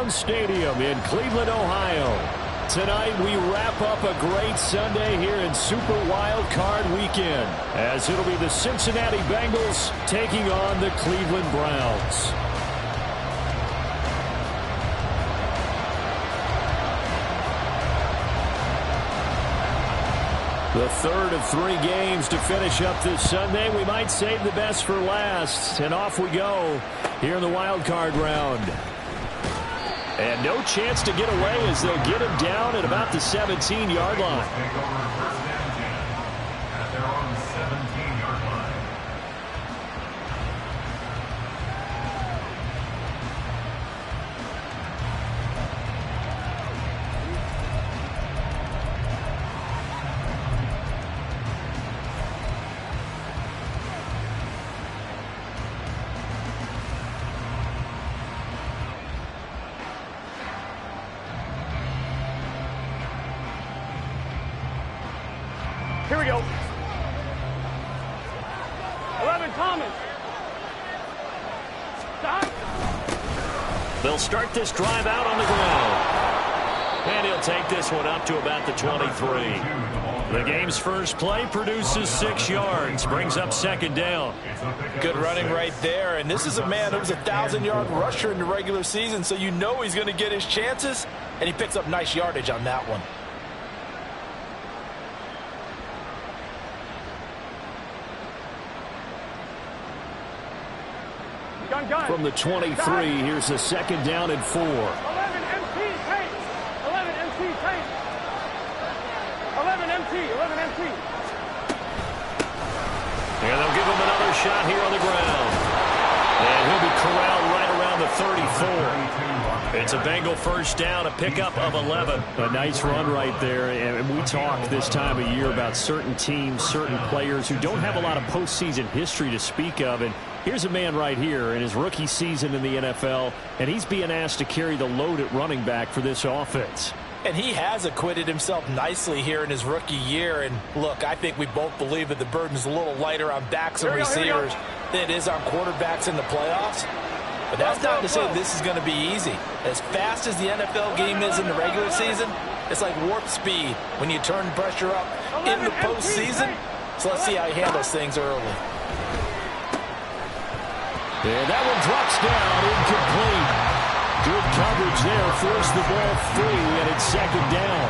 Brown Stadium in Cleveland, Ohio. Tonight we wrap up a great Sunday here in Super Wild Card Weekend, as it'll be the Cincinnati Bengals taking on the Cleveland Browns. The third of 3 games to finish up this Sunday. We might save the best for last. And off we go here in the wild card round. And no chance to get away as they'll get him down at about the 17-yard line. Here we go. 11, Thomas. Stop. They'll start this drive out on the ground. And he'll take this one up to about the 23. The game's first play produces 6 yards. Brings up second down. Good running right there. And this is a man who was a 1,000-yard rusher in the regular season, so you know he's going to get his chances. And he picks up nice yardage on that one. From the 23, here's a second down and 4. 11 MT tank. 11 MT tank. 11 MT. 11 MT. And they'll give him another shot here on the ground. And he'll be corralled right around the 34. It's a Bengal first down, a pickup of 11. A nice run right there. And we talk this time of year about certain teams, certain players who don't have a lot of postseason history to speak of. And here's a man right here in his rookie season in the NFL, and he's being asked to carry the load at running back for this offense. And he has acquitted himself nicely here in his rookie year. And look, I think we both believe that the burden's a little lighter on backs and receivers than it is on quarterbacks in the playoffs. But that's not to say this is going to be easy. As fast as the NFL game is in the regular season, it's like warp speed when you turn pressure up in the postseason. So let's see how he handles things early. And that one drops down, incomplete. Good coverage there, forced the ball free, and it's second down.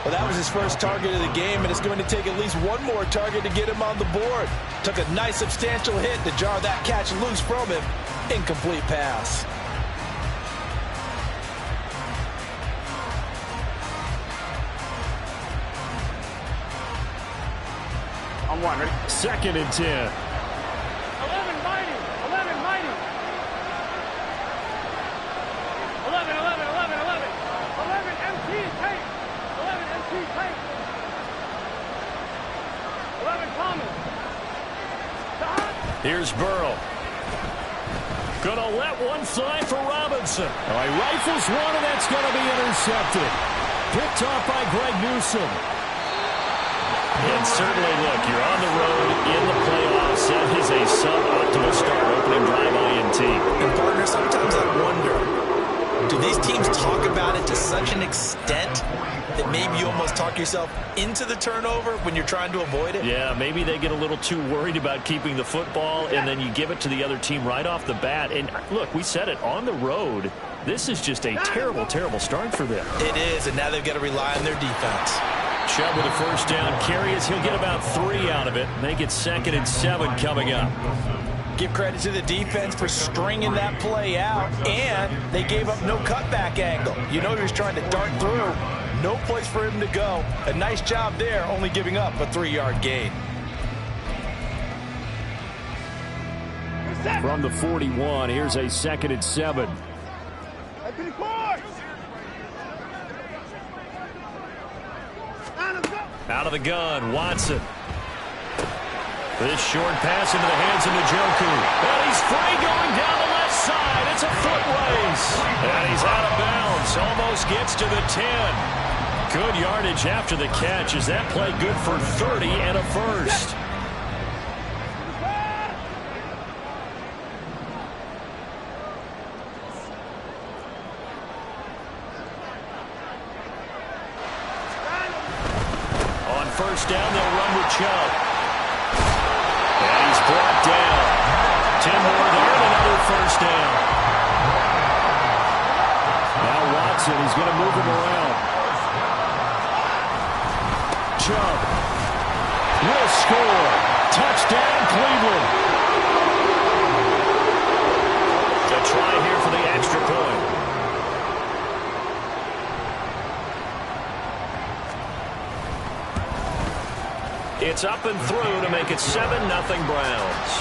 Well, that was his first target of the game, and it's going to take at least one more target to get him on the board. Took a nice substantial hit to jar that catch loose from him. Incomplete pass. On one, ready? Second and 10. 11 mighty. 11 mighty. 11, 11, 11, 11. 11 MT tank. 11 MT tank. 11 Thomas. Stop. Here's Burrow. Gonna let one fly for Robinson. Oh, he rifles one, and that's gonna be intercepted. Picked off by Greg Newsome. And certainly, look, you're on the road in the playoffs. That is a suboptimal start, opening drive INT. And partner, sometimes I wonder, do these teams talk about it to such an extent that maybe you almost talk yourself into the turnover when you're trying to avoid it? Yeah, maybe they get a little too worried about keeping the football, and then you give it to the other team right off the bat. And look, we said it, on the road, this is just a terrible, terrible start for them. It is, and now they've got to rely on their defense. Chubb with a first down carry as he'll get about 3 out of it. Make it second and 7 coming up. Give credit to the defense for stringing that play out, and they gave up no cutback angle. You know he was trying to dart through. No place for him to go. A nice job there, only giving up a 3-yard gain. From the 41, here's a second and 7. Out of the gun, Watson. This short pass into the hands of Njoku. And he's free going down the left side. It's a foot race. And he's out of bounds. Almost gets to the 10. Good yardage after the catch. Is that play good for 30 and a first? first down. They'll run with Chubb. And he's brought down. 10 more there and another first down. Now Watson, he's going to move him around. Chubb will score. Touchdown, Cleveland. To try here for the extra point. It's up and through to make it 7-0 Browns.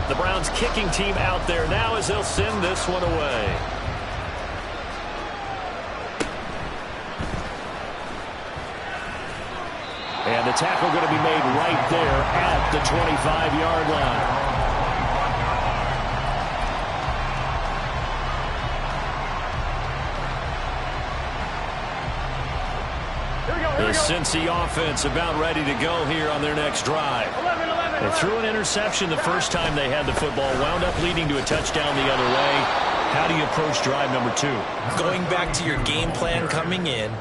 The Browns kicking team out there now as they'll send this one away. And the tackle going to be made right there at the 25-yard line. The Cincy offense about ready to go here on their next drive. They threw an interception the first time they had the football, wound up leading to a touchdown the other way. How do you approach drive number 2? Going back to your game plan coming in,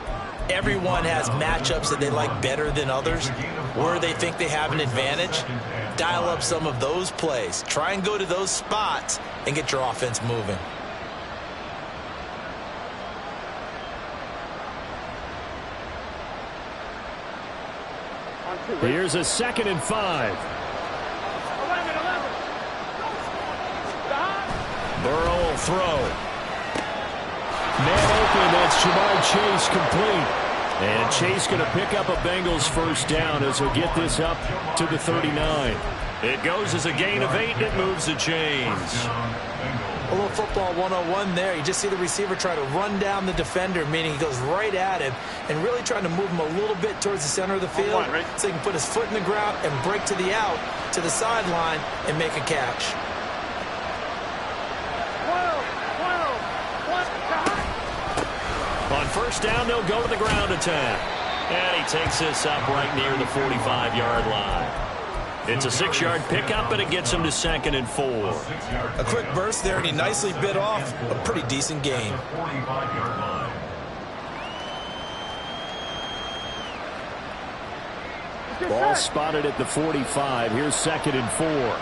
everyone has matchups that they like better than others, where they think they have an advantage. Dial up some of those plays. Try and go to those spots and get your offense moving. Here's a 2nd and 5. Burrow will throw. Man open, that's Jamar Chase complete. And Chase going to pick up a Bengals first down as he'll get this up to the 39. It goes as a gain of 8, and it moves the chains. A little football 101 there. You just see the receiver try to run down the defender, meaning he goes right at him and really trying to move him a little bit towards the center of the field so he can put his foot in the ground and break to the out, to the sideline, and make a catch. On first down, they'll go to the ground attack. And he takes this up right near the 45-yard line. It's a 6-yard pickup, and it gets him to 2nd and 4. A quick burst there, and he nicely bit off a pretty decent gain. Ball spotted at the 45. Here's 2nd and 4. 11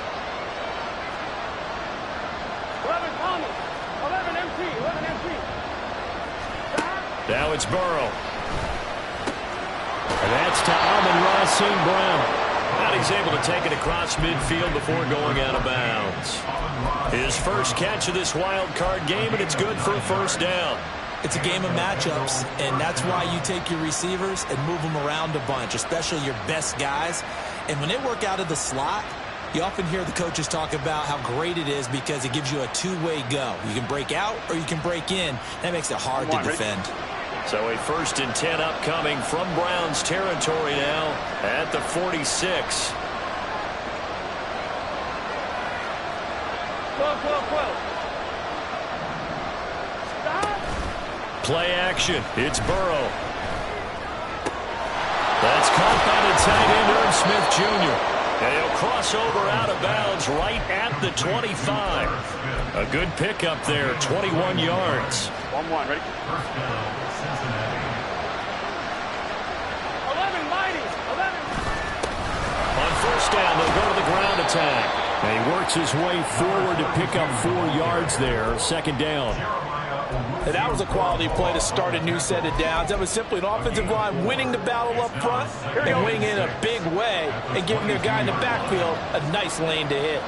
Thomas. 11 MT. 11 MT. Now it's Burrow. And that's to Amon-Ra St. Brown. And he's able to take it across midfield before going out of bounds. His first catch of this wild card game, and it's good for a first down. It's a game of matchups, and that's why you take your receivers and move them around a bunch, especially your best guys. And when they work out of the slot, you often hear the coaches talk about how great it is because it gives you a two-way go. You can break out or you can break in. That makes it hard to defend. So a 1st and 10 upcoming from Browns territory now at the 46. 12. Play action. It's Burrow. That's caught by the tight end, Irv Smith Jr. And he'll cross over out of bounds right at the 25. A good pickup there, 21 yards. 1-1, ready? 11 mighty. 11. On first down, they'll go to the ground attack. And he works his way forward to pick up 4 yards there, 2nd down. And that was a quality play to start a new set of downs. That was simply an offensive line winning the battle up front and winning in a big way and giving their guy in the backfield a nice lane to hit.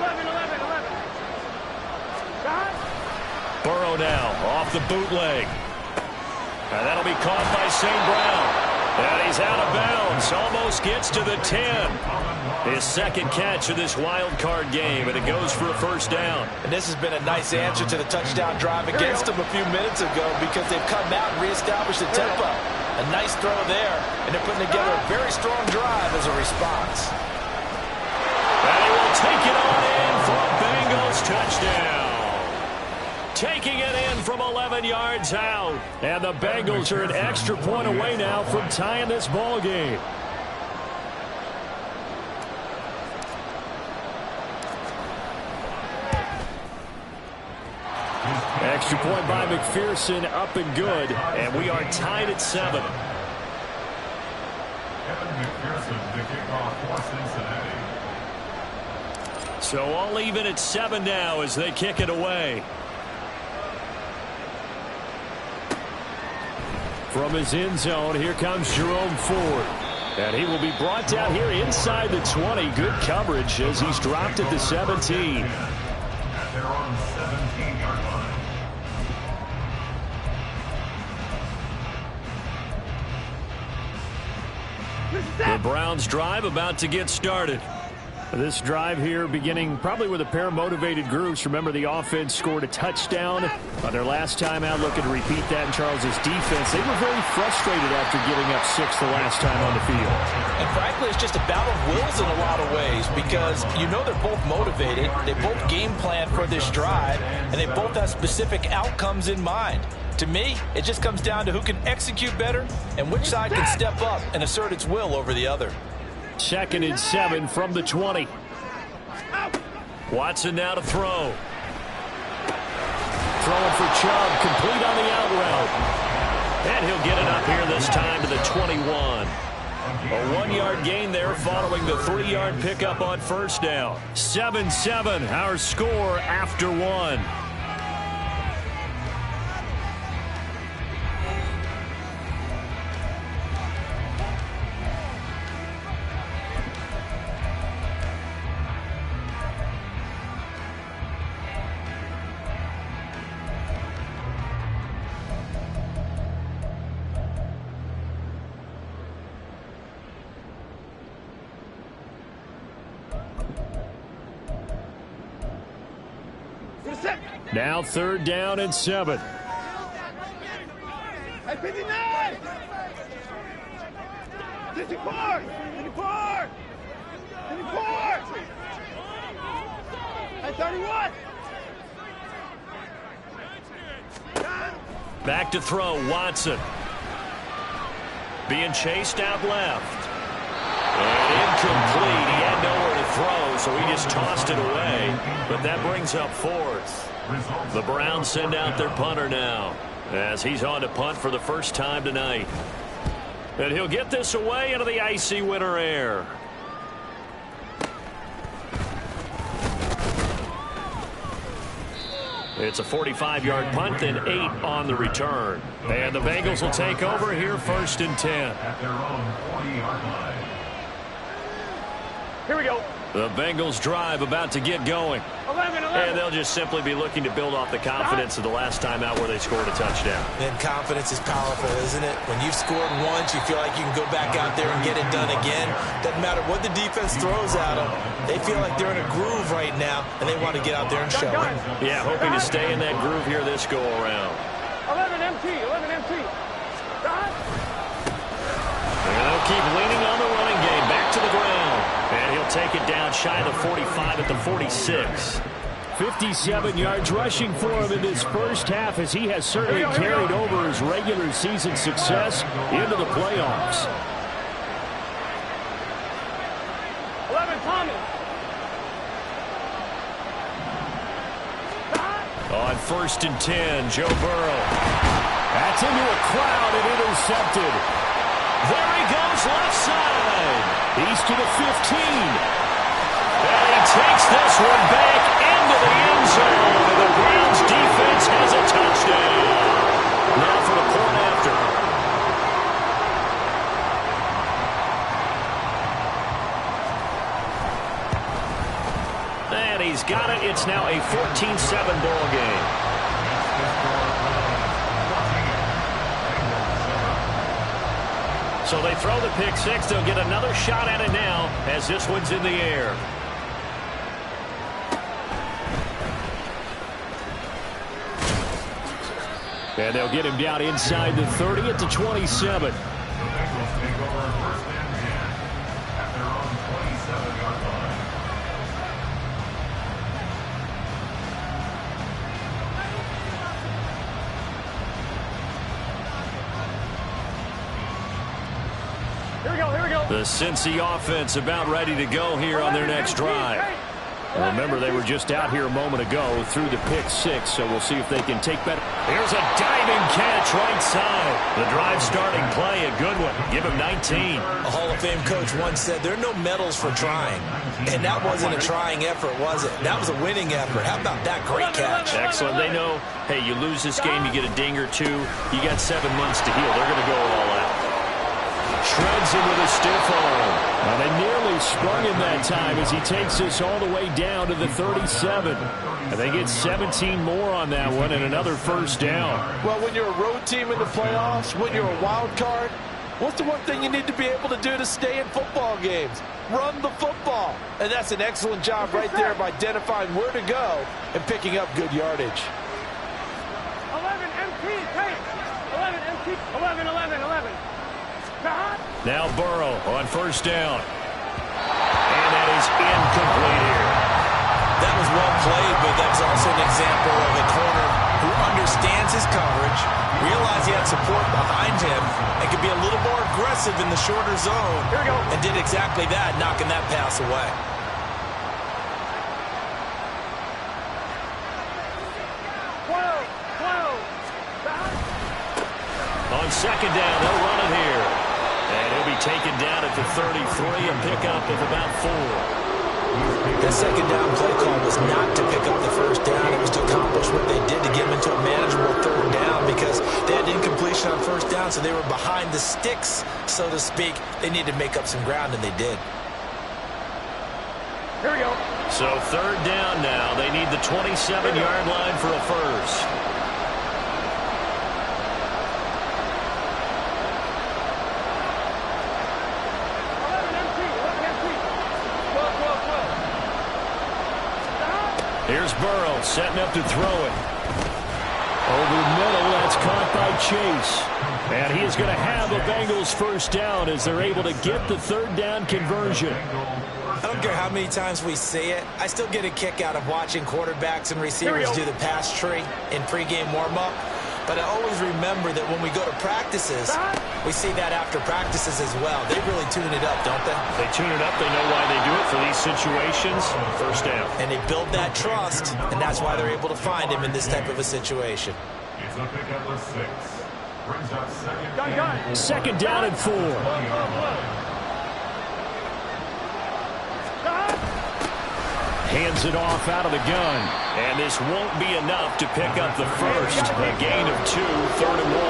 11. Burrow now off the bootleg. And that'll be caught by St. Brown. And he's out of bounds. Almost gets to the 10. His 2nd catch of this wild card game, and it goes for a first down. And this has been a nice answer to the touchdown drive against them a few minutes ago because they've come out and reestablished the tempo. A nice throw there, and they're putting together a very strong drive as a response. And he will take it on in for a Bengals touchdown. Taking it in from 11 yards out. And the Bengals are an extra point away now from tying this ball game. Extra point by McPherson, up and good, and we are tied at 7. Evan McPherson to kick off for Cincinnati. So all even at 7 now as they kick it away. From his end zone, here comes Jerome Ford. And he will be brought down here inside the 20. Good coverage as he's dropped at the 17. At their own 17-yard line. The Browns drive about to get started. This drive here beginning probably with a pair of motivated groups. Remember, the offense scored a touchdown on their last time out, looking to repeat that in Charles's defense. They were very frustrated after giving up 6 the last time on the field. And frankly, it's just a battle of wills in a lot of ways because you know they're both motivated. They both game plan for this drive, and they both have specific outcomes in mind. To me, it just comes down to who can execute better and which side can step up and assert its will over the other. 2nd and 7 from the 20. Watson now to throw. Throwing for Chubb, complete on the out route. And he'll get it up here this time to the 21. A 1-yard gain there following the 3-yard pickup on first down. 7-7, our score after 1. Now 3rd down and 7. Hey, 59! 54! 54! 54! Hey, 31! Back to throw, Watson. Being chased out left. And incomplete. He had nowhere to throw, so he just tossed it away. But that brings up 4th. The Browns send out their punter now as he's on to punt for the first time tonight. And he'll get this away into the icy winter air. It's a 45-yard punt, then 8 on the return. And the Bengals will take over here 1st and 10. At their own 40-yard line. Here we go. The Bengals drive about to get going. 11. And they'll just simply be looking to build off the confidence of the last time out where they scored a touchdown. And confidence is powerful, isn't it? When you've scored once, you feel like you can go back out there and get it done again. Doesn't matter what the defense throws at them. They feel like they're in a groove right now, and they want to get out there and show it. Yeah, hoping to stay in that groove here this go-around. 11 MT. 11 MT. And they'll keep leaning on the running game. Back to the ground. And he'll take it down shy of the 45 at the 46. 57 yards rushing for him in this first half as he has certainly carried over his regular season success into the playoffs. 11 Thomas. On 1st and 10, Joe Burrow. That's into a crowd and intercepted. There he goes left side. He's to the 15. And he takes this one back into the end zone. And the Browns defense has a touchdown. Now for the point after. And he's got it. It's now a 14-7 ball game. So they throw the pick 6. They'll get another shot at it now as this one's in the air. And they'll get him down inside the 30 at the 27. Here we go. The Cincy offense about ready to go here on their next drive. Remember, they were just out here a moment ago through the pick six, so we'll see if they can take better. Here's a diving catch right side. The drive starting play, a good one. Give him 19. A Hall of Fame coach once said there are no medals for trying. And that wasn't a trying effort, was it? That was a winning effort. How about that great catch? Excellent. They know, hey, you lose this game, you get a ding or two. You got 7 months to heal. They're going to go all out. Shreds him with a stiff arm. Well, they nearly sprung him that time as he takes this all the way down to the 37. And they get 17 more on that one and another first down. Well, when you're a road team in the playoffs, when you're a wild card, what's the one thing you need to be able to do to stay in football games? Run the football. And that's an excellent job right there of identifying where to go and picking up good yardage. 11 MT, take 11 MT, 11, 11, 11. Now Burrow on first down. And that is incomplete here. That was well played, but that's also an example of a corner who understands his coverage, realized he had support behind him, and could be a little more aggressive in the shorter zone. Here we go. And did exactly that, knocking that pass away. On second down, they'll run it here. And he'll be taken down at the 33 and pick up of about 4. That second down play call was not to pick up the first down. It was to accomplish what they did to get them into a manageable third down because they had incompletion on first down, so they were behind the sticks, so to speak. They needed to make up some ground, and they did. Here we go. So third down now. They need the 27-yard line for a first. Here's Burrow setting up to throw it. Over the middle, that's caught by Chase. And he is going to have a Bengals first down as they're able to get the third down conversion. I don't care how many times we say it. I still get a kick out of watching quarterbacks and receivers do the pass tree in pregame warm-up. But I always remember that when we go to practices, we see that after practices as well. They really tune it up, don't they? They tune it up. They know why they do it for these situations. First down. And they build that trust, and that's why they're able to find him in this type of a situation. It's a pick up of 6. Brings up second down and 4. Hands it off out of the gun. And this won't be enough to pick up the first. A gain of 2, 3rd and 1.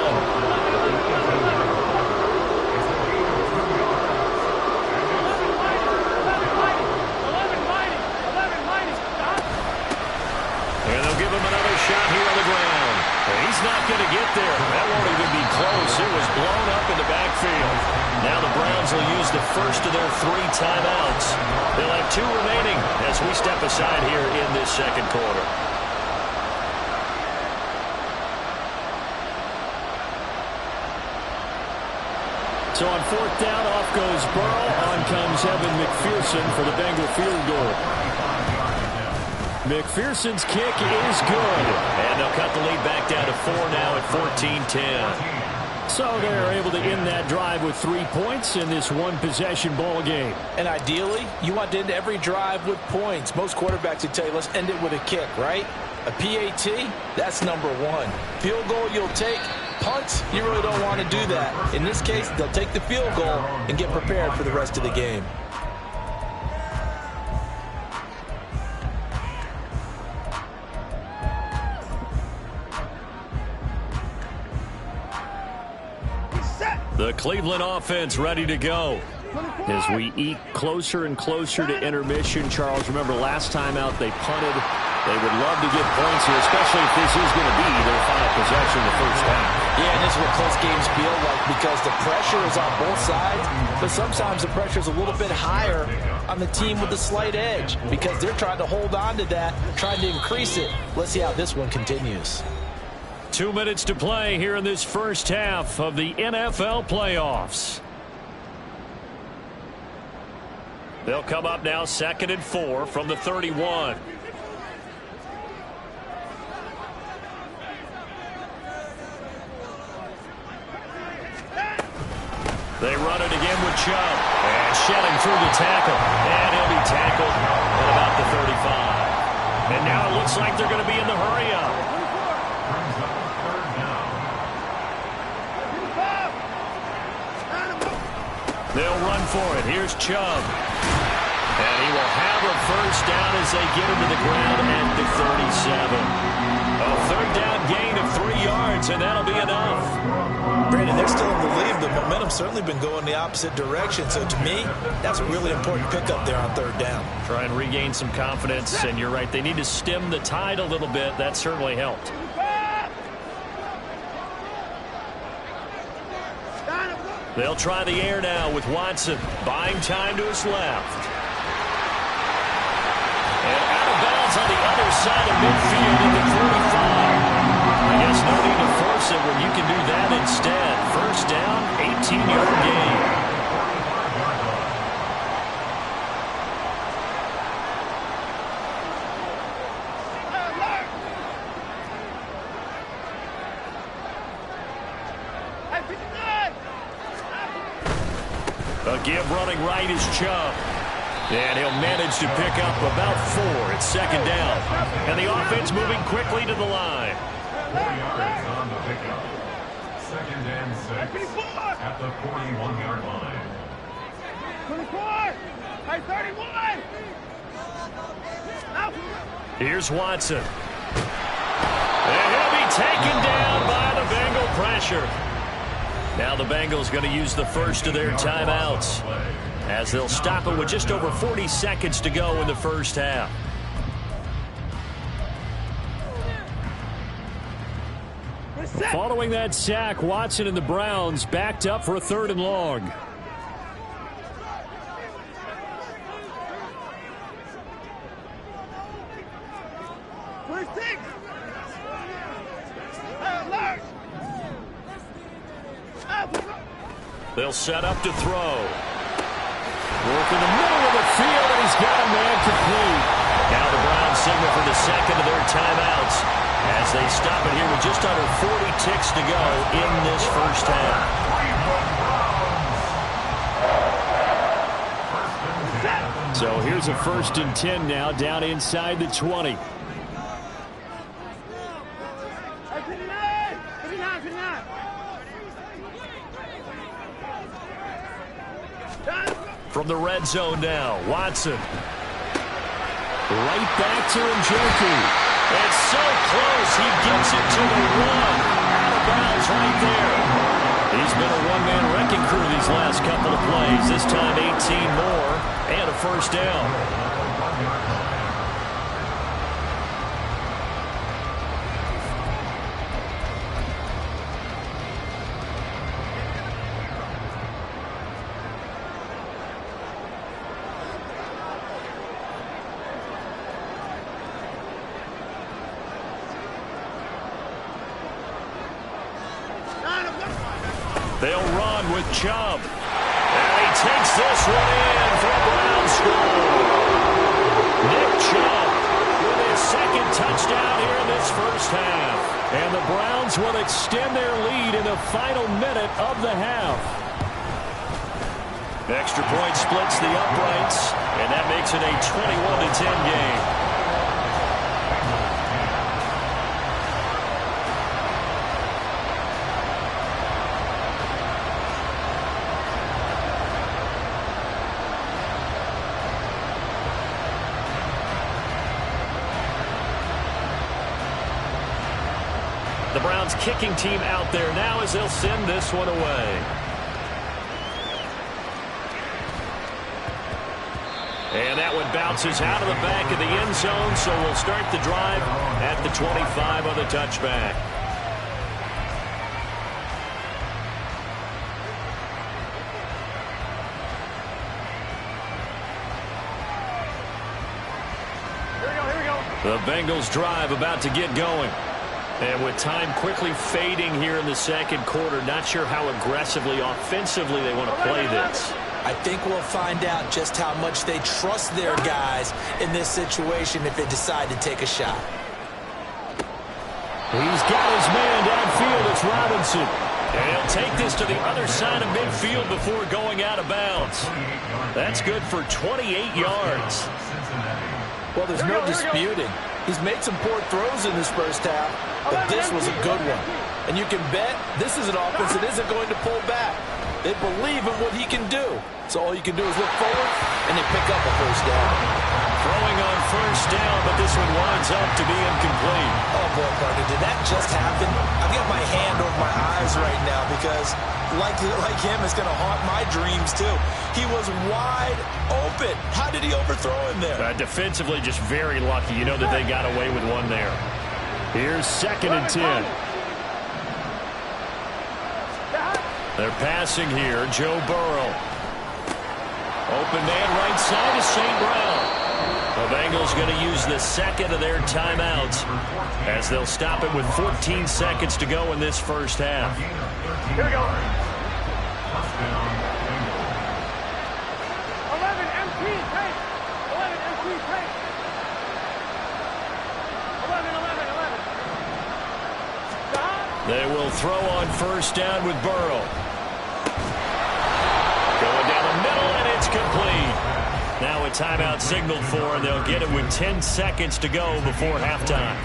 And they'll give him another shot here on the ground. And he's not going to get there. That won't even be close. It was blown up in the backfield. Now the Browns will use the first of their 3 timeouts. They'll have 2 remaining as we step aside here in this second quarter. So on 4th down, off goes Burrow. On comes Evan McPherson for the Bengal field goal. McPherson's kick is good. And they'll cut the lead back down to 4 now at 14-10. So they're able to end that drive with 3 points in this one-possession ball game. And ideally, you want to end every drive with points. Most quarterbacks would tell you, let's end it with a kick, right? A PAT, that's number 1. Field goal you'll take. Punt, you really don't want to do that. In this case, they'll take the field goal and get prepared for the rest of the game. The Cleveland offense ready to go. As we eat closer and closer to intermission, Charles, remember last time out they punted. They would love to get points here, especially if this is going to be their final possession in the first half. Yeah, and this is what close games feel like because the pressure is on both sides, but sometimes the pressure is a little bit higher on the team with the slight edge because they're trying to hold on to that, trying to increase it. Let's see how this one continues. 2 minutes to play here in this first half of the NFL playoffs. They'll come up now 2nd and 4 from the 31. They run it again with Chubb. And shedding through the tackle. And he'll be tackled at about the 35. And now it looks like they're going to be in the hurry-up. Brings up a third down. They'll run for it. Here's Chubb. And he will have a first down as they get him to the ground at the 37. A third down gain of 3 yards, and that'll be enough. Brandon, they're still in the lead, but momentum's certainly been going the opposite direction. So to me, that's a really important pickup there on third down. Try and regain some confidence, and you're right. They need to stem the tide a little bit. That certainly helped. They'll try the air now with Watson. Buying time to his left. And out of bounds on the other side of midfield at the 45. I guess no need to force it when you can do that instead. First down, 18-yard gain. A give running right is Chubb. And he'll manage to pick up about 4 at second down. And the offense moving quickly to the line. 4 yards on the pickup. Second and 6 at the 41-yard line. 24. Hey, 31. Out. Here's Watson. And he'll be taken down by the Bengal pressure. Now the Bengals going to use the first of their timeouts, as they'll stop it with just over 40 seconds to go in the first half. Following that sack, Watson and the Browns backed up for a 3rd and long. They'll set up to throw. Work in the middle of the field, and he's got a man complete. Now the Browns signal for the second of their timeouts as they stop it here with just under 40 ticks to go in this first half. So here's a 1st and 10 now, down inside the 20. 59. From the red zone now, Watson. Right back to Njoku. It's so close, he gets it to the 1. Out of bounds right there. He's been a one-man wrecking crew these last couple of plays. This time 18 more and a first down. They'll run with Chubb. And he takes this one in for a Browns score. Nick Chubb with his 2nd touchdown here in this first half. And the Browns will extend their lead in the final minute of the half. Extra point splits the uprights, and that makes it a 21-10 game. The Browns kicking team out there now as they'll send this one away. And that one bounces out of the back of the end zone, so we'll start the drive at the 25 on the touchback. Here we go. The Bengals drive about to get going. And with time quickly fading here in the second quarter, not sure how aggressively, offensively they want to play this. I think we'll find out just how much they trust their guys in this situation if they decide to take a shot. He's got his man downfield. It's Robinson. And he'll take this to the other side of midfield before going out of bounds. That's good for 28 yards. Well, there's no disputing. He's made some poor throws in this first half, but this was a good one. And you can bet this is an offense that isn't going to pull back. They believe in what he can do. So all you can do is look forward, and they pick up a first down. Throwing on first down, but this one winds up to be incomplete. Oh, boy, partner, did that just happen? I've got my hand over my eyes right now because, like him, it's going to haunt my dreams, too. He was wide open. How did he overthrow him there? Defensively, just very lucky. You know that they got away with one there. Here's 2nd and 10. They're passing here. Joe Burrow. Open man right side is St. Brown. The Bengals going to use the second of their timeouts as they'll stop it with 14 seconds to go in this first half. Here we go. 11 MT tank. 11 MT tank. 11. They will throw on first down with Burrow. Going down the middle, and it's complete. Now a timeout signaled for, and they'll get it with 10 seconds to go before halftime.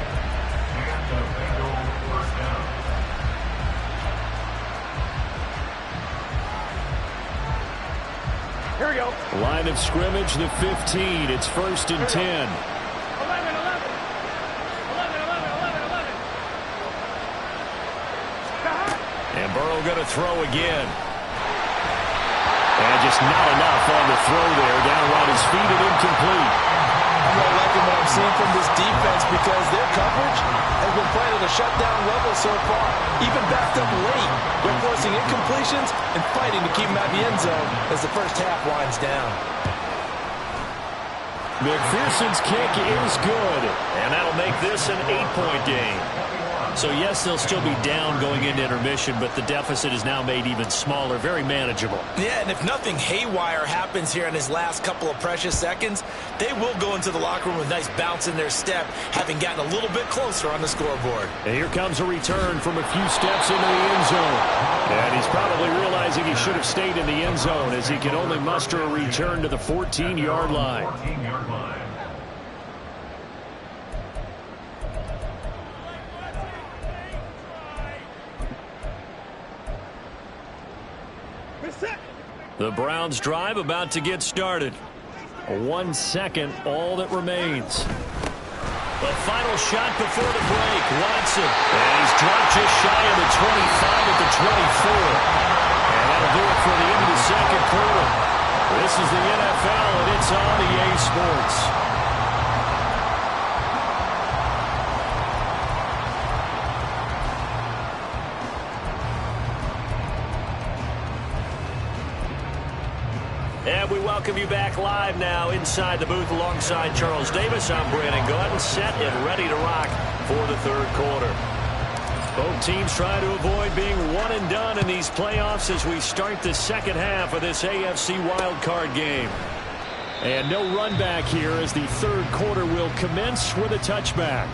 Here we go. Line of scrimmage, the 15. It's 1st and 10. 11. And Burrow going to throw again. And just not enough on the throw there. Down around his feet and incomplete. I'm not liking what I'm seeing from this defense because their coverage has been playing at a shutdown level so far. Even backed up late, they're forcing incompletions and fighting to keep them out of the end zone as the first half winds down. McPherson's kick is good, and that'll make this an 8-point game. So, yes, they'll still be down going into intermission, but the deficit is now made even smaller, very manageable. Yeah, and if nothing haywire happens here in his last couple of precious seconds, they will go into the locker room with a nice bounce in their step, having gotten a little bit closer on the scoreboard. And here comes a return from a few steps into the end zone. And he's probably realizing he should have stayed in the end zone as he can only muster a return to the 14-yard line. 14-yard line. The Browns drive about to get started. 1 second, all that remains. The final shot before the break. Watson. And he's dropped just shy of the 25 at the 24. And that'll do it for the end of the second quarter. This is the NFL, and it's on EA Sports. And we welcome you back live now inside the booth alongside Charles Davis. I'm Brandon Gaudin, set and ready to rock for the third quarter. Both teams try to avoid being one and done in these playoffs as we start the second half of this AFC wildcard game. And no run back here as the third quarter will commence with a touchback.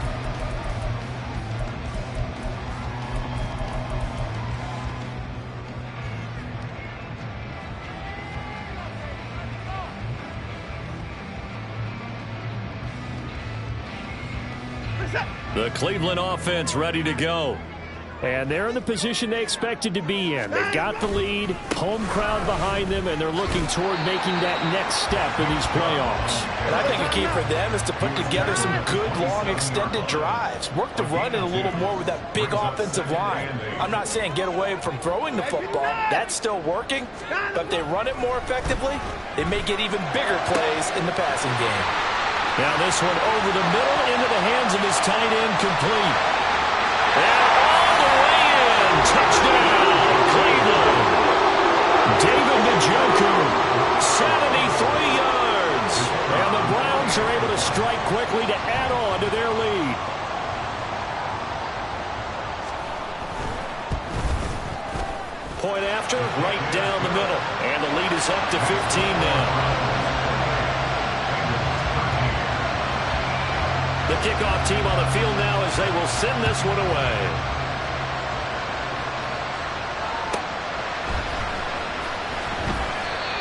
The Cleveland offense ready to go. And they're in the position they expected to be in. They've got the lead, home crowd behind them, and they're looking toward making that next step in these playoffs. And I think a key for them is to put together some good, long, extended drives. Work to run it a little more with that big offensive line. I'm not saying get away from throwing the football. That's still working. But if they run it more effectively, they may get even bigger plays in the passing game. Now this one over the middle into the hands of his tight end, complete. And all the way in. Touchdown, Cleveland. David Njoku, 73 yards. And the Browns are able to strike quickly to add on to their lead. Point after, right down the middle. And the lead is up to 15 now. The kickoff team on the field now as they will send this one away.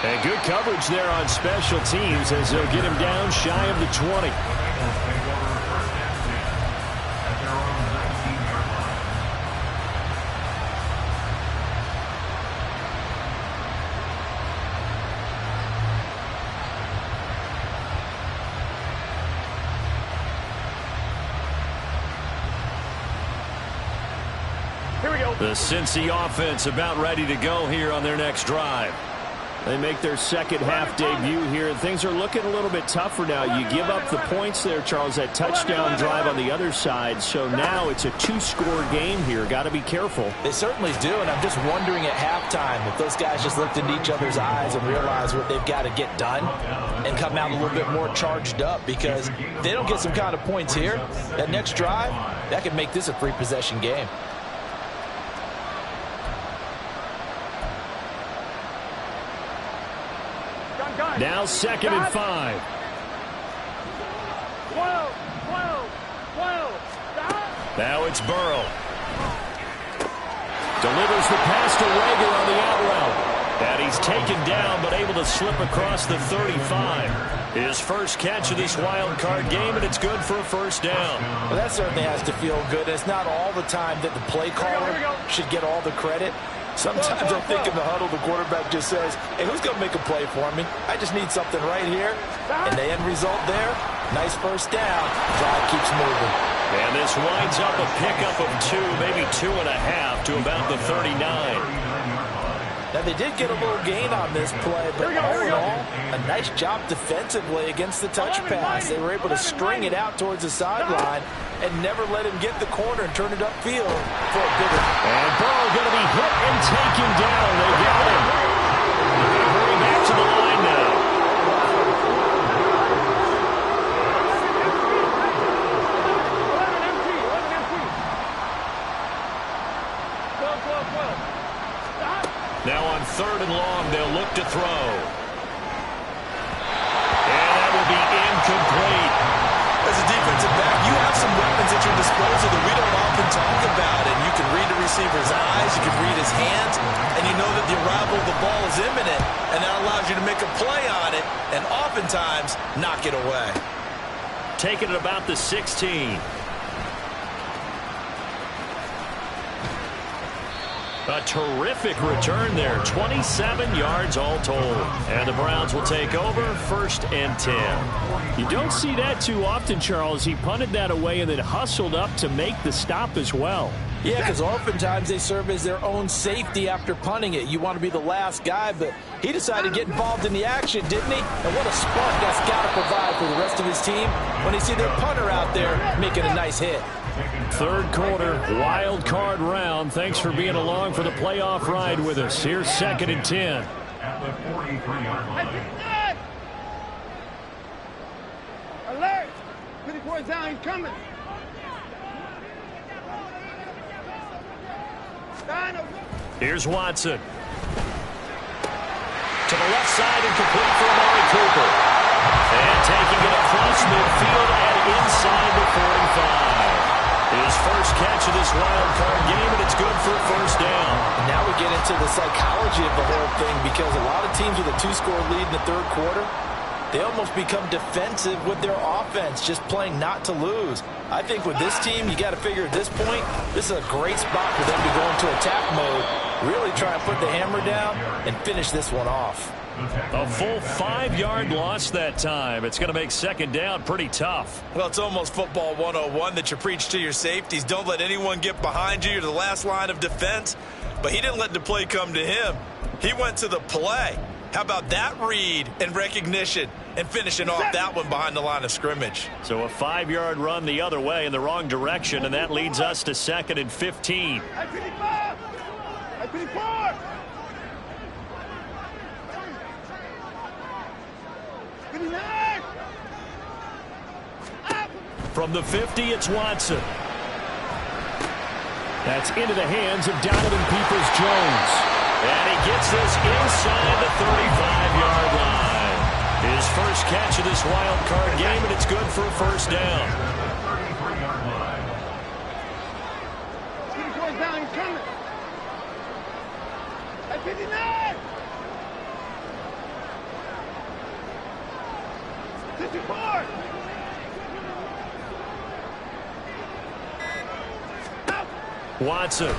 And good coverage there on special teams as they'll get him down shy of the 20. Here we go. The Cincy offense about ready to go here on their next drive. They make their second half debut here, and things are looking a little bit tougher now. You give up the points there, Charles, that touchdown drive on the other side, so now it's a two-score game here. Got to be careful. They certainly do, and I'm just wondering at halftime if those guys just looked into each other's eyes and realized what they've got to get done and come out a little bit more charged up, because if they don't get some kind of points here, that next drive, that could make this a free-possession game. Now 2nd and 5. 12, 12, 12. Stop. Now it's Burrow. Delivers the pass to Rager on the out route. And he's taken down, but able to slip across the 35. His first catch of this wild card game, and it's good for a first down. Well, that certainly has to feel good. It's not all the time that the play caller should get all the credit. Sometimes I think in the huddle, the quarterback just says, hey, who's going to make a play for me? I just need something right here. And the end result there, nice first down. Drive keeps moving. And this winds up a pickup of 2, maybe 2.5 to about the 39. Now, they did get a little gain on this play, but all in all, a nice job defensively against the touch pass. They were able to string it out towards the sideline and never let him get the corner and turn it upfield for a bigger. And Burrow going to be hit and taken down. They got him. They're going to hurry back to the line now. Now on 3rd and long, they'll look to throw. And that will be incomplete. As a defensive back, you have some weapons at your disposal that we don't often talk about. And you can read the receiver's eyes, you can read his hands, and you know that the arrival of the ball is imminent, and that allows you to make a play on it and oftentimes knock it away. Taking it about the 16. A terrific return there. 27 yards all told. And the Browns will take over 1st and 10. You don't see that too often, Charles. He punted that away and then hustled up to make the stop as well. Yeah, because oftentimes they serve as their own safety after punting it. You want to be the last guy, but he decided to get involved in the action, didn't he? And what a spark that's got to provide for the rest of his team when they see their punter out there making a nice hit. 3rd quarter, wild card round. Thanks for being along for the playoff ride with us. Here's 2nd and 10. At the 43-yard line. Alert! 54 down, he's coming. Here's Watson. To the left side and complete for Amari Cooper. And taking it across midfield and inside the 45. His first catch of this wild card game, and it's good for a first down. And now we get into the psychology of the whole thing, because a lot of teams with a 2-score lead in the 3rd quarter, they almost become defensive with their offense, just playing not to lose. I think with this team, you got to figure at this point, this is a great spot for them to go into attack mode, really try and put the hammer down and finish this one off. A full 5-yard loss that time. It's going to make 2nd down pretty tough. Well, it's almost football 101 that you preach to your safeties. Don't let anyone get behind you. You're the last line of defense. But he didn't let the play come to him. He went to the play. How about that read and recognition and finishing off that one behind the line of scrimmage? So a 5-yard run the other way in the wrong direction, and that leads us to 2nd and 15. From the 50, it's Watson. That's into the hands of Donovan Peoples-Jones. And he gets this inside the 35-yard line. His first catch of this wild card game, and it's good for a first down. Down, he's coming. At 59. 54. Watson.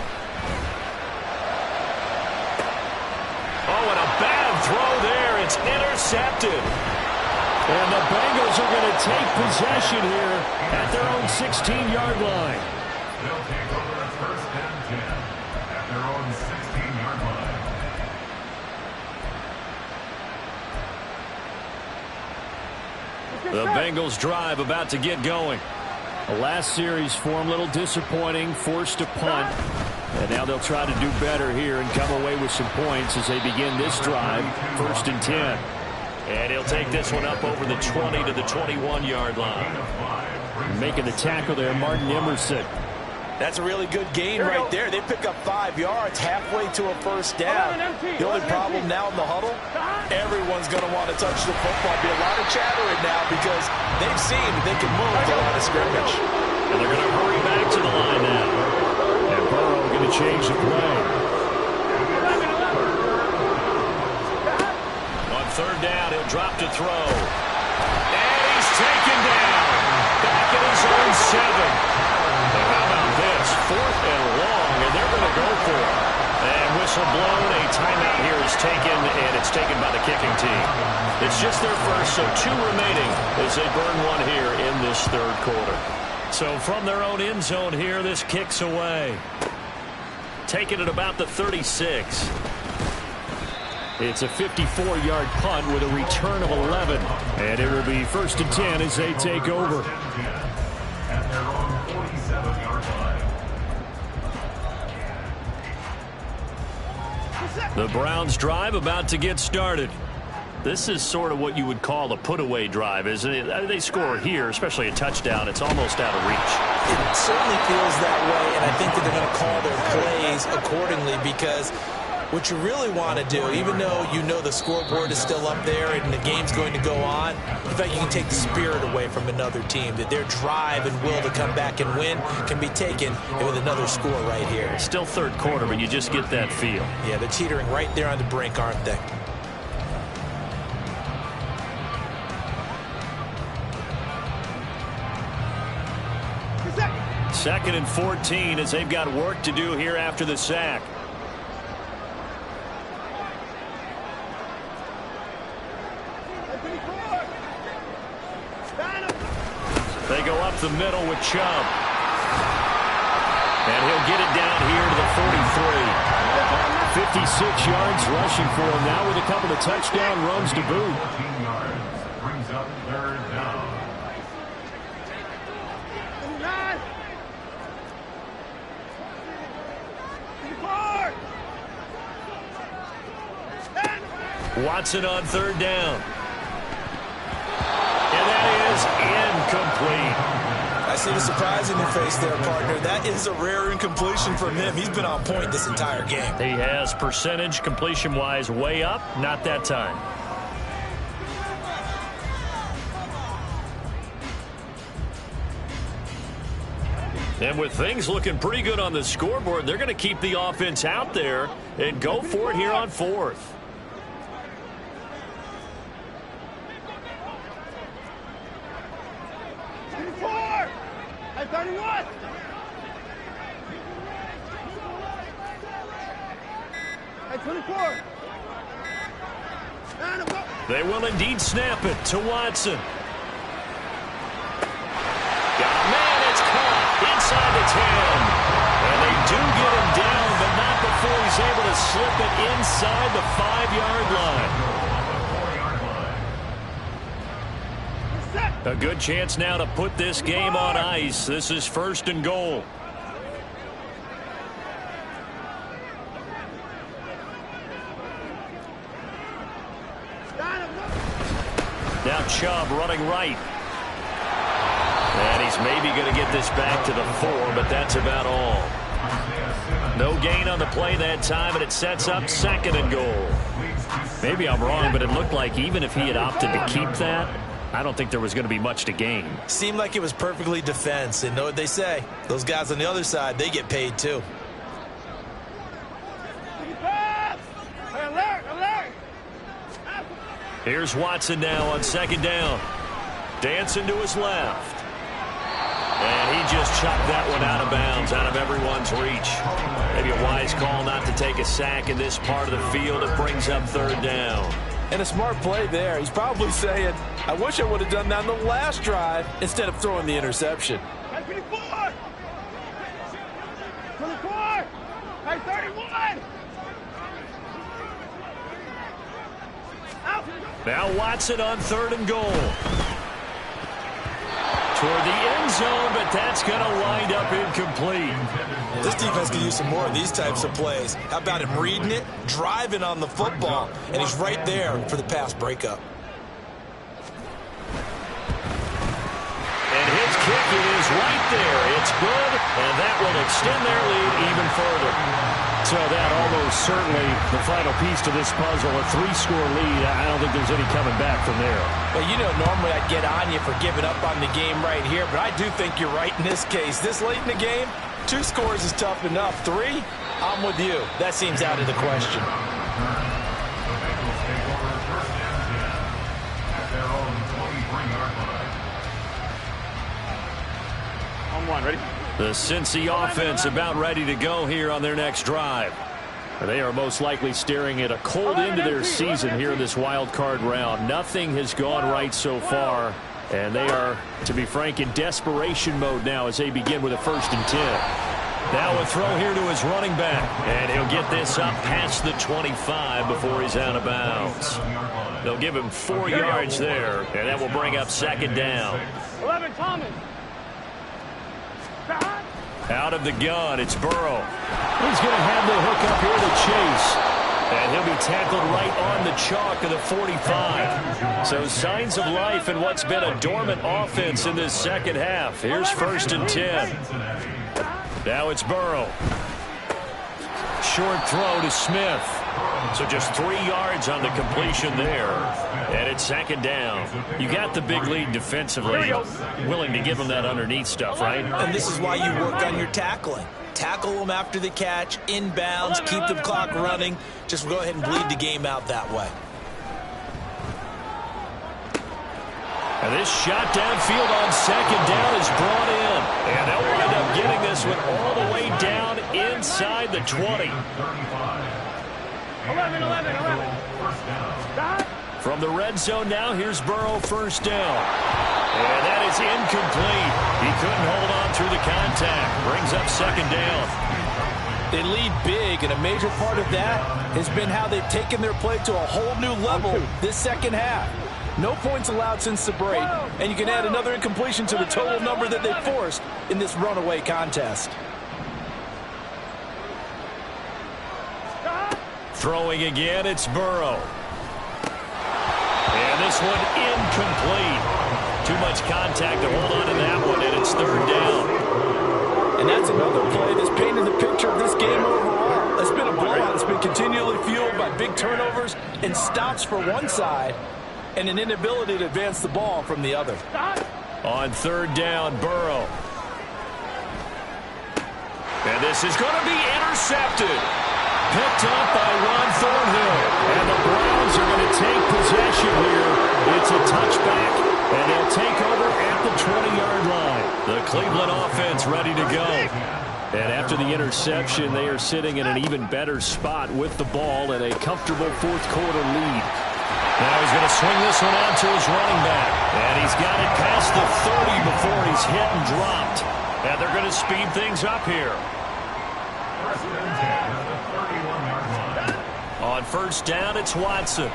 Oh, and a bad throw there. It's intercepted. And the Bengals are going to take possession here at their own 16-yard line. They'll take over at 1st and 10 at their own 16-yard line. The Bengals drive about to get going. The last series for them, a little disappointing, forced to punt. And now they'll try to do better here and come away with some points as they begin this drive, 1st and 10. And he'll take this one up over the 20 to the 21-yard line. Making the tackle there, Martin Emerson. That's a really good gain right there. They pick up 5 yards halfway to a first down. The only problem now in the huddle, everyone's going to want to touch the football. Be a lot of chattering now because they've seen that they can move the line of scrimmage. And they're going to hurry back to the line now. And Burrow going to change the play. On 3rd down, he'll drop to throw. And he's taken down. Back at his own 7. And how about this? 4th and long, and they're going to go for it. And whistle blown, a timeout here is taken, and it's taken by the kicking team. It's just their first, so 2 remaining as they burn one here in this 3rd quarter. So from their own end zone here, this kicks away. Taken at about the 36. It's a 54-yard punt with a return of 11. And it will be 1st and 10 as they take over. At their own 47-yard line. The Browns drive about to get started. This is sort of what you would call a put-away drive, isn't it? They score here, especially a touchdown. It's almost out of reach. It certainly feels that way, and I think that they're going to call their plays accordingly because what you really want to do, even though you know the scoreboard is still up there and the game's going to go on, in fact, you can take the spirit away from another team, that their drive and will to come back and win can be taken with another score right here. Still 3rd quarter, but you just get that feel. Yeah, they're teetering right there on the brink, aren't they? Second and 14 as they've got work to do here after the sack. They go up the middle with Chubb. And he'll get it down here to the 43. 56 yards rushing for him now with a couple of touchdown runs to boot. 14 yards brings up 3rd down. Watson on 3rd down. And that is incomplete. I see the surprise in your face there, partner. That is a rare incompletion from him. He's been on point this entire game. He has percentage completion-wise way up, not that time. And with things looking pretty good on the scoreboard, they're going to keep the offense out there and go for it here on 4th. They will indeed snap it to Watson. Got a man, it's caught inside the 10. And they do get him down, but not before he's able to slip it inside the 5-yard line. A good chance now to put this game on ice. This is 1st and goal. Now Chubb running right. And he's maybe going to get this back to the 4, but that's about all. No gain on the play that time, and it sets up 2nd and goal. Maybe I'm wrong, but it looked like even if he had opted to keep that, I don't think there was going to be much to gain. Seemed like it was perfectly defense, and know what they say. Those guys on the other side, they get paid too. Here's Watson now on 2nd down. Dancing to his left. And he just chopped that one out of bounds, out of everyone's reach. Maybe a wise call not to take a sack in this part of the field. It brings up third down. And a smart play there. He's probably saying, I wish I would have done that on the last drive instead of throwing the interception. 24! 24! 31! Out! Now Watson on 3rd and goal. Toward the end zone, but that's going to wind up incomplete. This defense could use some more of these types of plays. How about him reading it, driving on the football, and he's right there for the pass breakup. And his kick is right there. It's good, and that will extend their lead even further. So that almost certainly the final piece to this puzzle, a 3-score lead. I don't think there's any coming back from there. Well, you know, normally I'd get on you for giving up on the game right here, but I do think you're right in this case. This late in the game, 2 scores is tough enough. 3, I'm with you. That seems out of the question. On 1, ready? The Cincy offense about ready to go here on their next drive. They are most likely staring at a cold end to their season here in this wild card round. Nothing has gone right so far, and they are, to be frank, in desperation mode now as they begin with a 1st and 10. Now a throw here to his running back, and he'll get this up past the 25 before he's out of bounds. They'll give him 4 yards there, and that will bring up 2nd down. 11, Thomas. Out of the gun, it's Burrow. He's going to have the hook up here to Chase. And he'll be tackled right on the chalk of the 45. So signs of life in what's been a dormant offense in this second half. Here's 1st and 10. Now it's Burrow. Short throw to Smith. So just 3 yards on the completion there. And it's 2nd down. You got the big lead defensively. Willing to give them that underneath stuff, right? And this is why you work on your tackling. Tackle them after the catch, inbounds, keep the clock running. Just go ahead and bleed the game out that way. And this shot downfield on 2nd down is brought in. And they'll wind up getting this one all the way down inside the 20. 11. From the red zone now, here's Burrow, 1st down. And that is incomplete. He couldn't hold on through the contact. Brings up 2nd down. They lead big, and a major part of that has been how they've taken their play to a whole new level this second half. No points allowed since the break, and you can add another incompletion to the total number that they forced in this runaway contest. Throwing again, it's Burrow. And this one incomplete. Too much contact to hold on to that one, and it's 3rd down. And that's another play that's painted the picture of this game overall. It's been a blowout. It's been continually fueled by big turnovers and stops for one side and an inability to advance the ball from the other. On 3rd down, Burrow. And this is going to be intercepted. Picked up by Ron Thornhill. And the Browns are going to take possession here. It's a touchback, and they'll take over at the 20-yard line. The Cleveland offense ready to go. And after the interception, they are sitting in an even better spot with the ball and a comfortable 4th quarter lead. Now he's going to swing this one out to his running back. And he's got it past the 30 before he's hit and dropped. And they're going to speed things up here. On 1st down, it's Watson.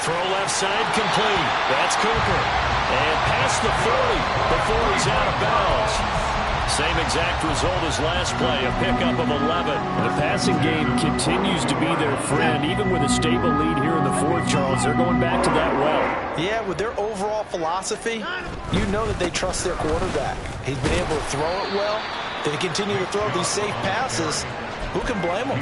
Throw left side complete. That's Cooper. And past the 40 before he's out of bounds. Same exact result as last play, a pickup of 11. The passing game continues to be their friend. Even with a stable lead here in the 4th, Charles, they're going back to that well. Yeah, with their overall philosophy, you know that they trust their quarterback. He's been able to throw it well. They continue to throw these safe passes. Who can blame them?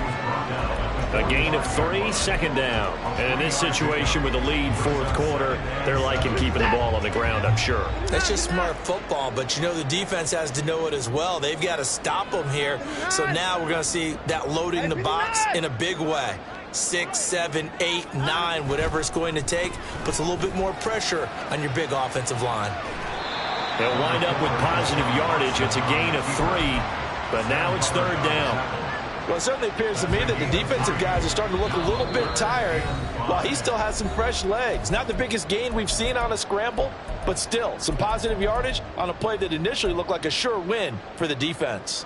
A gain of 3, 2nd down. And in this situation with the lead 4th quarter, they're liking keeping the ball on the ground, I'm sure. That's just smart football, but you know the defense has to know it as well. They've got to stop them here. So now we're going to see that loading the box in a big way. 6, 7, 8, 9, whatever it's going to take, puts a little bit more pressure on your big offensive line. They'll wind up with positive yardage. It's a gain of 3, but now it's 3rd down. Well, it certainly appears to me that the defensive guys are starting to look a little bit tired while he still has some fresh legs. Not the biggest gain we've seen on a scramble, but still some positive yardage on a play that initially looked like a sure win for the defense.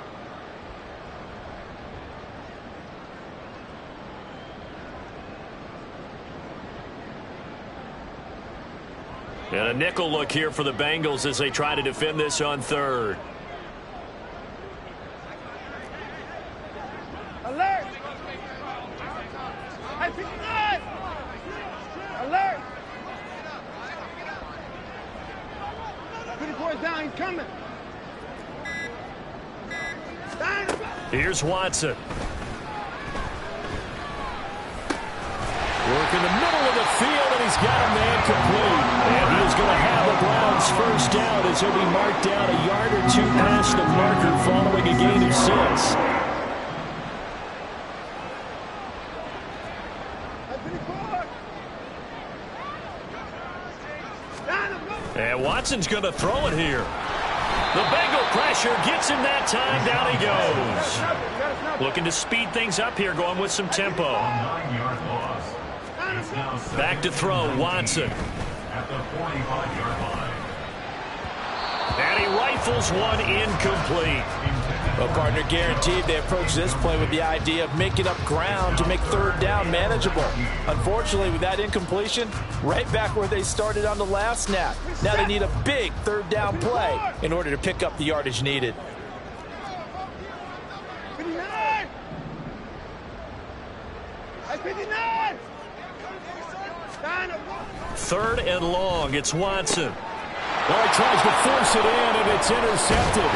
And a nickel look here for the Bengals as they try to defend this on 3rd. Alert! I pick it up! Alert! 24 down, he's coming. Here's Watson. Work in the middle of the field, and he's got a man complete. And he is going to have the Browns first down as he'll be marked down a yard or 2 past the marker following a gain of 6. And Watson's going to throw it here. The Bengal pressure gets him that time. Down he goes. Looking to speed things up here, going with some tempo. Back to throw, Watson. At the 45-yard line. And he rifles one incomplete. Well, partner, guaranteed they approach this play with the idea of making up ground to make 3rd down manageable. Unfortunately, with that incompletion, right back where they started on the last snap. Now they need a big 3rd down play in order to pick up the yardage needed. 59! 59! 3rd and long. It's Watson. Well, he tries to force it in, and it's intercepted.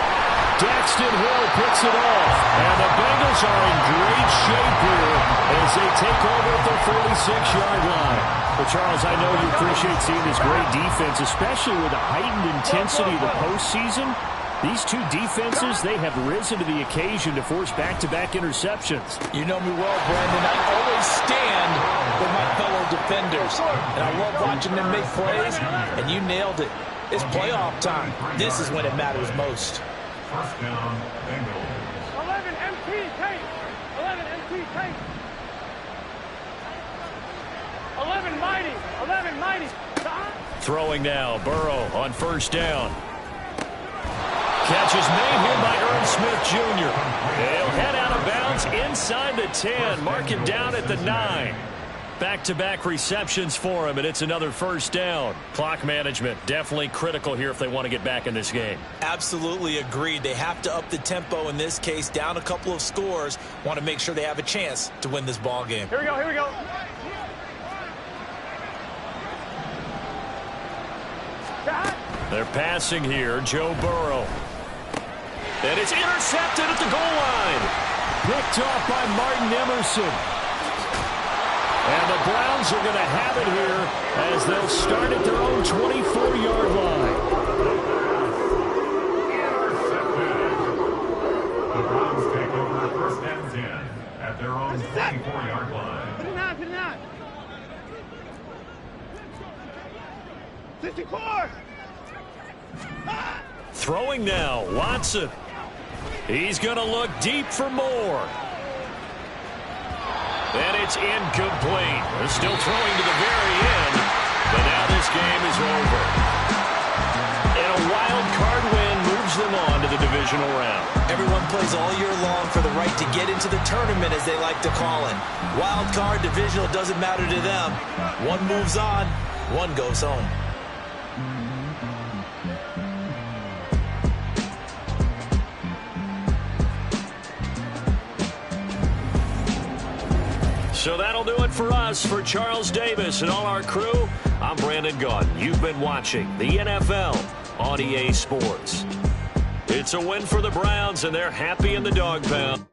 Daxton Hill picks it off. And the Bengals are in great shape here as they take over at the 46-yard line. Well, Charles, I know you appreciate seeing this great defense, especially with the heightened intensity of the postseason. These two defenses, they have risen to the occasion to force back-to-back interceptions. You know me well, Brandon. I always stand with my fellow defenders. And I love watching them make plays, and you nailed it. It's playoff time. This is when it matters most. First down, Bengals. 11 MT, Tate. 11 MT, Tate. 11 mighty. 11 mighty. Throwing now, Burrow on first down. Catch is made here by Irv Smith Jr. They'll head out of bounds inside the 10. Mark him down at the 9. Back-to-back receptions for him, and it's another first down. Clock management definitely critical here if they want to get back in this game. Absolutely agreed. They have to up the tempo in this case, down a couple of scores. Want to make sure they have a chance to win this ball game. Here we go, here we go. They're passing here, Joe Burrow. And it's intercepted at the goal line. Picked off by Martin Emerson. And the Browns are going to have it here as they'll start at their own 24-yard line. The Browns take over first and 10 at their own 24-yard line. 59, 59. 64. Throwing now, Watson. He's going to look deep for more. And it's incomplete. They're still throwing to the very end, but now this game is over. And a wild card win moves them on to the divisional round. Everyone plays all year long for the right to get into the tournament, as they like to call it. Wild card, divisional, doesn't matter to them. One moves on, one goes home. So that'll do it for us. For Charles Davis and all our crew, I'm Brandon Gaudin. You've been watching the NFL on EA Sports. It's a win for the Browns, and they're happy in the dog pound.